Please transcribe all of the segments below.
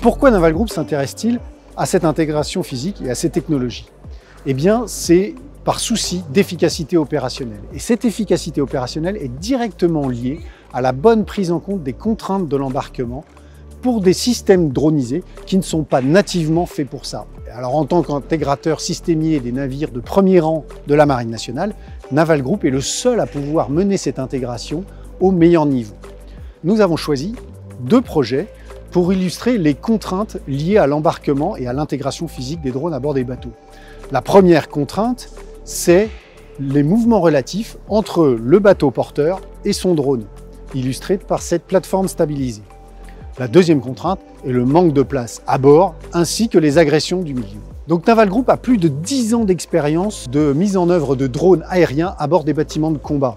Pourquoi Naval Group s'intéresse-t-il à cette intégration physique et à ces technologies? Eh bien, c'est par souci d'efficacité opérationnelle. Et cette efficacité opérationnelle est directement liée à la bonne prise en compte des contraintes de l'embarquement pour des systèmes dronisés qui ne sont pas nativement faits pour ça. Alors en tant qu'intégrateur systémier des navires de premier rang de la Marine nationale, Naval Group est le seul à pouvoir mener cette intégration au meilleur niveau. Nous avons choisi 2 projets pour illustrer les contraintes liées à l'embarquement et à l'intégration physique des drones à bord des bateaux. La première contrainte, c'est les mouvements relatifs entre le bateau porteur et son drone, illustré par cette plateforme stabilisée. La deuxième contrainte est le manque de place à bord, ainsi que les agressions du milieu. Donc Naval Group a plus de 10 ans d'expérience de mise en œuvre de drones aériens à bord des bâtiments de combat.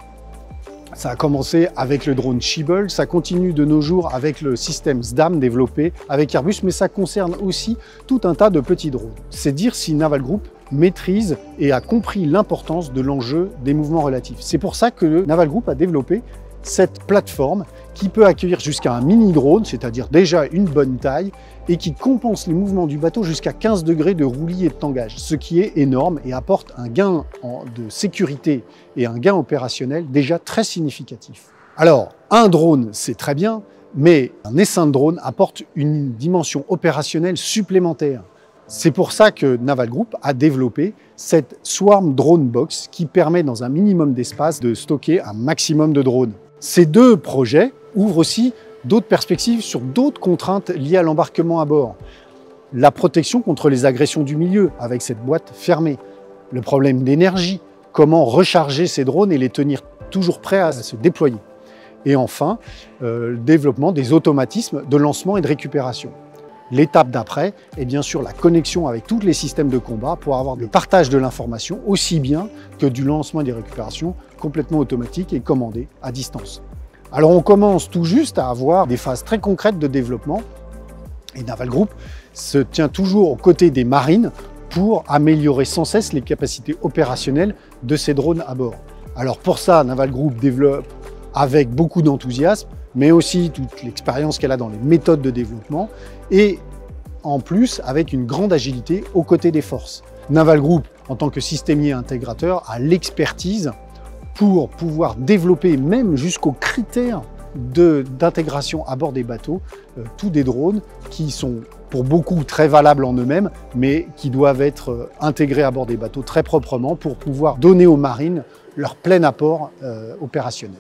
Ça a commencé avec le drone Schiebel, ça continue de nos jours avec le système SDAM développé avec Airbus, mais ça concerne aussi tout un tas de petits drones. C'est dire si Naval Group maîtrise et a compris l'importance de l'enjeu des mouvements relatifs. C'est pour ça que Naval Group a développé cette plateforme qui peut accueillir jusqu'à un mini-drone, c'est-à-dire déjà une bonne taille, et qui compense les mouvements du bateau jusqu'à 15 degrés de roulis et de tangage, ce qui est énorme et apporte un gain de sécurité et un gain opérationnel déjà très significatif. Alors, un drone, c'est très bien, mais un essaim de drone apporte une dimension opérationnelle supplémentaire. C'est pour ça que Naval Group a développé cette Swarm Drone Box qui permet dans un minimum d'espace de stocker un maximum de drones. Ces 2 projets ouvrent aussi d'autres perspectives sur d'autres contraintes liées à l'embarquement à bord. La protection contre les agressions du milieu avec cette boîte fermée. Le problème d'énergie, comment recharger ces drones et les tenir toujours prêts à se déployer. Et enfin, le développement des automatismes de lancement et de récupération. L'étape d'après est bien sûr la connexion avec tous les systèmes de combat pour avoir le partage de l'information aussi bien que du lancement et des récupérations complètement automatiques et commandées à distance. Alors on commence tout juste à avoir des phases très concrètes de développement et Naval Group se tient toujours aux côtés des marines pour améliorer sans cesse les capacités opérationnelles de ces drones à bord. Alors pour ça, Naval Group développe avec beaucoup d'enthousiasme, mais aussi toute l'expérience qu'elle a dans les méthodes de développement, et en plus avec une grande agilité aux côtés des forces. Naval Group, en tant que systémier intégrateur, a l'expertise pour pouvoir développer même jusqu'aux critères d'intégration à bord des bateaux, tous des drones qui sont pour beaucoup très valables en eux-mêmes, mais qui doivent être intégrés à bord des bateaux très proprement pour pouvoir donner aux marines leur plein apport opérationnel.